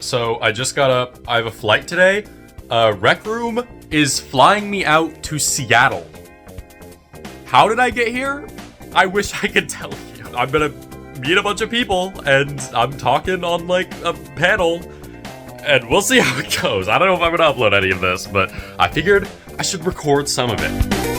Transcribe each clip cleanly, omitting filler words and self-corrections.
So I just got up. I have a flight today. Rec Room is flying me out to Seattle. How did I get here? I wish I could tell you. I'm gonna meet a bunch of people and I'm talking on like a panel and we'll see how it goes. I don't know if I'm gonna upload any of this, but I figured I should record some of it.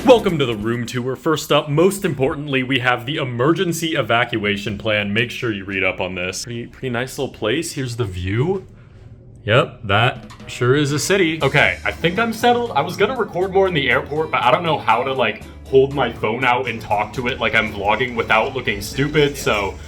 Welcome to the room tour. First up, most importantly, we have the emergency evacuation plan. Make sure you read up on this. Pretty nice little place. Here's the view. Yep, that sure is a city. Okay, I think I'm settled. I was gonna record more in the airport, but I don't know how to like hold my phone out and talk to it like I'm vlogging without looking stupid, so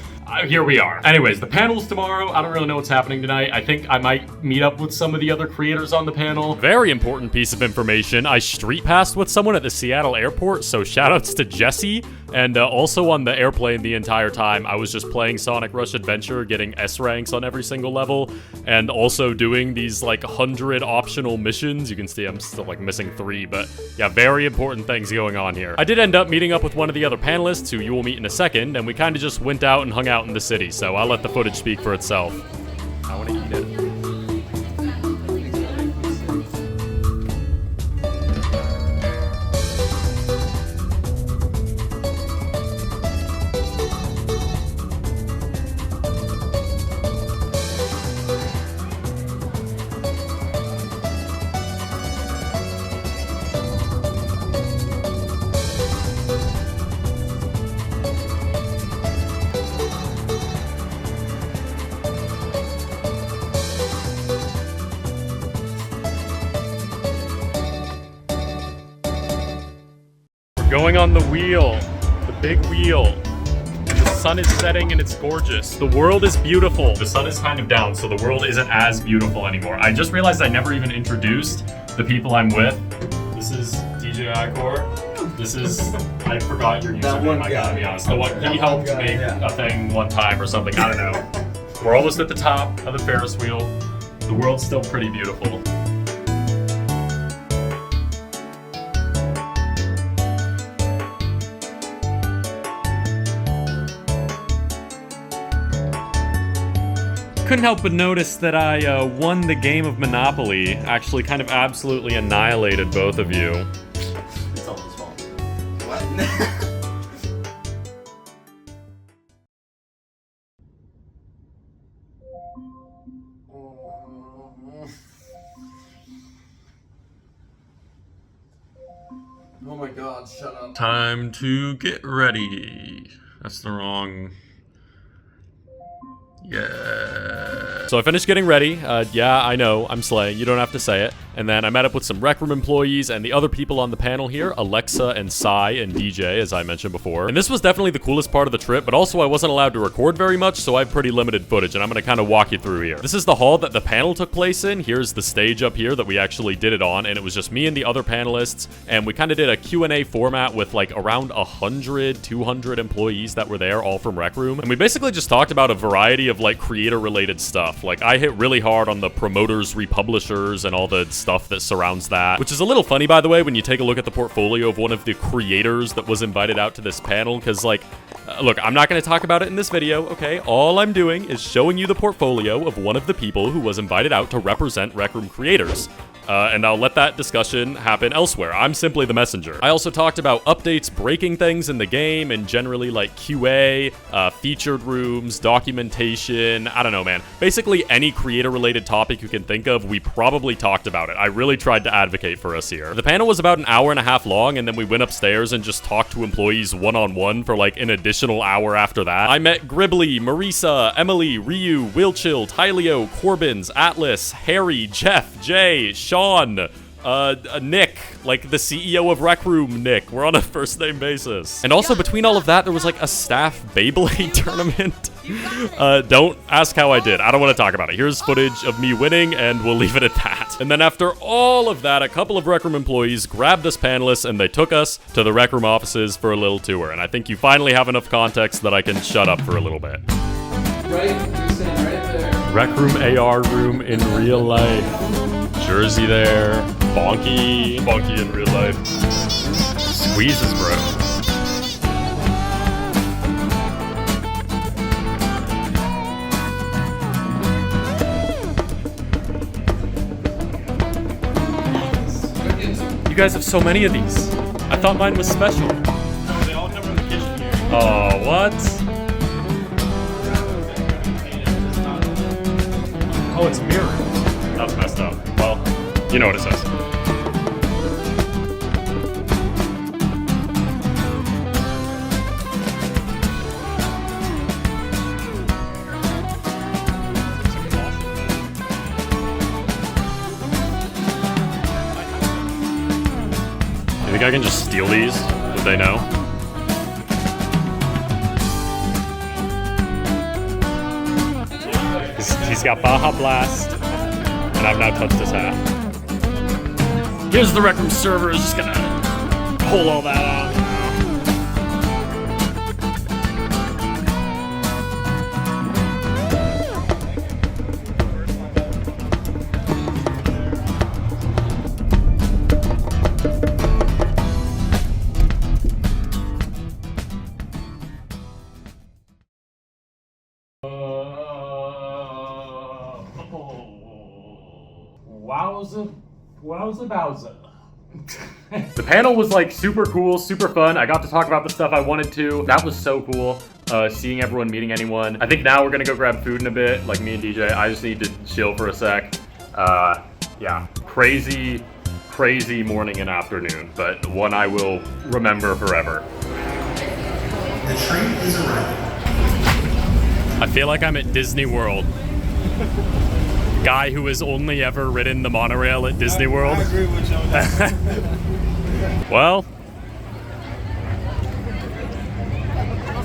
here we are. Anyways, the panel's tomorrow. I don't really know what's happening tonight. I think I might meet up with some of the other creators on the panel. Very important piece of information. I street passed with someone at the Seattle airport, so shoutouts to Jesse. And also on the airplane the entire time, I was just playing Sonic Rush Adventure, getting S ranks on every single level, and also doing these like 100 optional missions. You can see I'm still like missing 3, but yeah, very important things going on here. I did end up meeting up with one of the other panelists, who you will meet in a second, and we kind of just went out and hung out in the city, so I'll let the footage speak for itself. I want to eat it. Going on the wheel, the big wheel. The sun is setting and it's gorgeous. The world is beautiful. The sun is kind of down, so the world isn't as beautiful anymore. I just realized I never even introduced the people I'm with. This is DJ Icor. This is, I forgot your username, I gotta be honest. The one, he helped make a thing one time or something, I don't know. We're almost at the top of the Ferris wheel. The world's still pretty beautiful. Couldn't help but notice that I won the game of Monopoly. Actually kind of absolutely annihilated both of you. It's all his fault. What? Oh my god, shut up. Time to get ready. That's the wrong... Yeah. So I finished getting ready. Yeah, I know, I'm slaying. You don't have to say it. And then I met up with some Rec Room employees and the other people on the panel here, Alexa and Sai and DJ, as I mentioned before. And this was definitely the coolest part of the trip, but also I wasn't allowed to record very much, so I have pretty limited footage, and I'm gonna kind of walk you through here. This is the hall that the panel took place in. Here's the stage up here that we actually did it on, and it was just me and the other panelists, and we kind of did a Q&A format with like around 100, 200 employees that were there, all from Rec Room. And we basically just talked about a variety of like creator-related stuff. Like I hit really hard on the promoters, republishers, and all the stuff that surrounds that, which is a little funny, by the way, when you take a look at the portfolio of one of the creators that was invited out to this panel, because like, look, I'm not going to talk about it in this video, okay? All I'm doing is showing you the portfolio of one of the people who was invited out to represent Rec Room creators. and I'll let that discussion happen elsewhere. I'm simply the messenger. I also talked about updates breaking things in the game and generally like QA, featured rooms, documentation, I don't know, man. Basically any creator-related topic you can think of, we probably talked about it. I really tried to advocate for us here. The panel was about an hour and a half long, and then we went upstairs and just talked to employees one-on-one for like an additional hour after that. I met Gribbly, Marisa, Emily, Ryu, Wilchill, Tyleo, Corbins, Atlas, Harry, Jeff, Jay, Sean, Nick, like the CEO of Rec Room, Nick. We're on a first name basis. And also between all of that, there was like a staff Beyblade tournament. Don't ask how I did. I don't want to talk about it. Here's footage of me winning, and we'll leave it at that. And then after all of that, a couple of Rec Room employees grabbed us panelists, and they took us to the Rec Room offices for a little tour. And I think you finally have enough context that I can shut up for a little bit. Right, you're saying right there. Rec Room AR room in real life. Jersey there. Bonky in real life. Squeezes, bro. You guys have so many of these. I thought mine was special. No, they all come from the kitchen here. Oh, what? Oh, it's mirrored. That's messed up. Well, you know what it says. You think I can just steal these? Would they know? He's got Baja Blast, and I've now touched his hat. Here's the Rec Room server. Just gonna pull all that out. Wowza. The panel was like super cool, super fun. I got to talk about the stuff I wanted to. That was so cool. Seeing everyone, meeting anyone. I think now we're gonna go grab food in a bit, like me and DJ. I just need to chill for a sec. Yeah, crazy morning and afternoon, but one I will remember forever. The train is arriving. I feel like I'm at Disney World. Guy who has only ever ridden the monorail at Disney World. I agree with you on that. Well,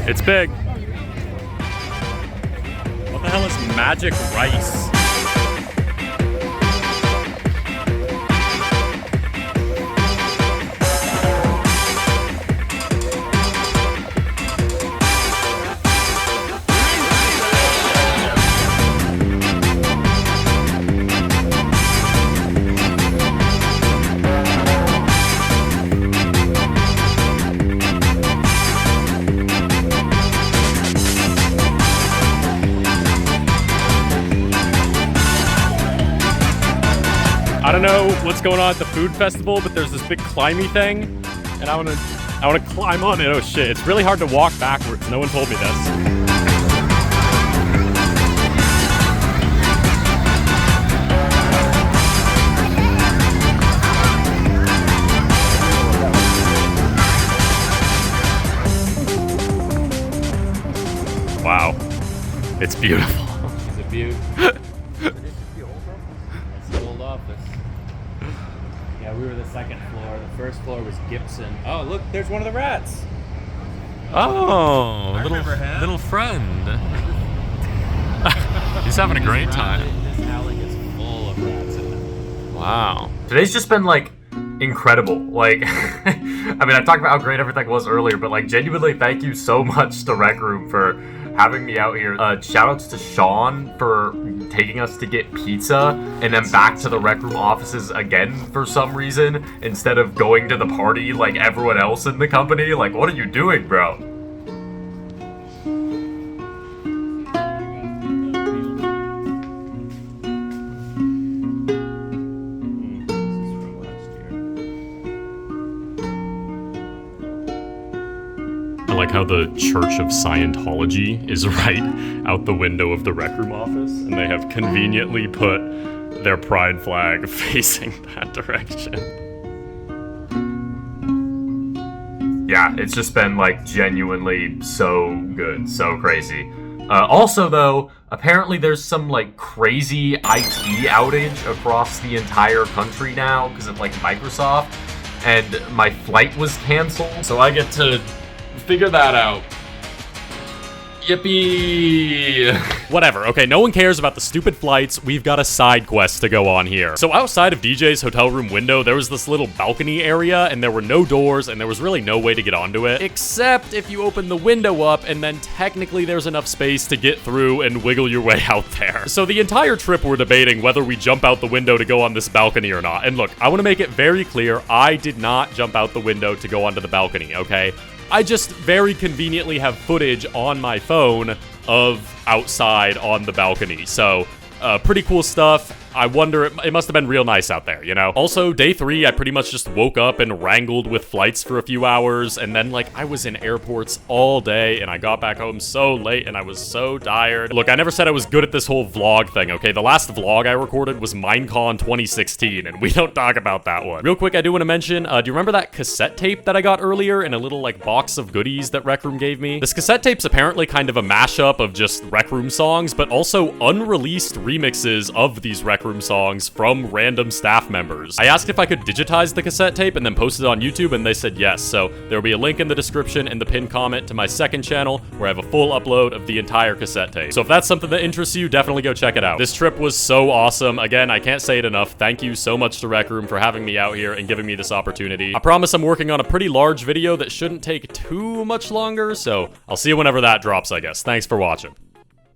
it's big. What the hell is magic rice? I don't know what's going on at the food festival, but there's this big climby thing, and I wanna climb on it. Oh shit, it's really hard to walk backwards. No one told me this. Wow, it's beautiful. It's a beaut. That's the old office. Yeah, we were the second floor. The first floor was Gibson. Oh, look, there's one of the rats. Oh, remember him. little friend. He's having a great time. This alley is full of rats in it. Wow. Today's just been like incredible. Like, I mean, I talked about how great everything was earlier, but like genuinely thank you so much to Rec Room for having me out here. Shout outs to Sean for taking us to get pizza and then back to the Rec Room offices again for some reason instead of going to the party like everyone else in the company. Like, what are you doing, bro? how the Church of Scientology is right out the window of the Rec Room office, and they have conveniently put their pride flag facing that direction. Yeah, it's just been, like, genuinely so good, so crazy. Also, though, apparently there's some, like, crazy IT outage across the entire country now because of, like, Microsoft, and my flight was canceled, so I get to figure that out. Yippee! Whatever, okay, no one cares about the stupid flights. We've got a side quest to go on here. So outside of DJ's hotel room window, there was this little balcony area, and there were no doors, and there was really no way to get onto it, except if you open the window up, and then technically there's enough space to get through and wiggle your way out there. So the entire trip we're debating whether we jump out the window to go on this balcony or not. And look, I want to make it very clear, I did not jump out the window to go onto the balcony, okay? I just very conveniently have footage on my phone of outside on the balcony. So, pretty cool stuff. I wonder, it must have been real nice out there, you know? Also, day 3, I pretty much just woke up and wrangled with flights for a few hours, and then, like, I was in airports all day, and I got back home so late, and I was so tired. Look, I never said I was good at this whole vlog thing, okay? The last vlog I recorded was Minecon 2016, and we don't talk about that one. Real quick, I do want to mention, do you remember that cassette tape that I got earlier in a little, like, box of goodies that Rec Room gave me? This cassette tape's apparently kind of a mashup of just Rec Room songs, but also unreleased remixes of these Rec Room songs from random staff members. I asked if I could digitize the cassette tape and then post it on YouTube, and they said yes, so there will be a link in the description and the pinned comment to my second channel where I have a full upload of the entire cassette tape. So if that's something that interests you, definitely go check it out. This trip was so awesome. Again, I can't say it enough. Thank you so much to Rec Room for having me out here and giving me this opportunity. I promise I'm working on a pretty large video that shouldn't take too much longer, so I'll see you whenever that drops, I guess. Thanks for watching.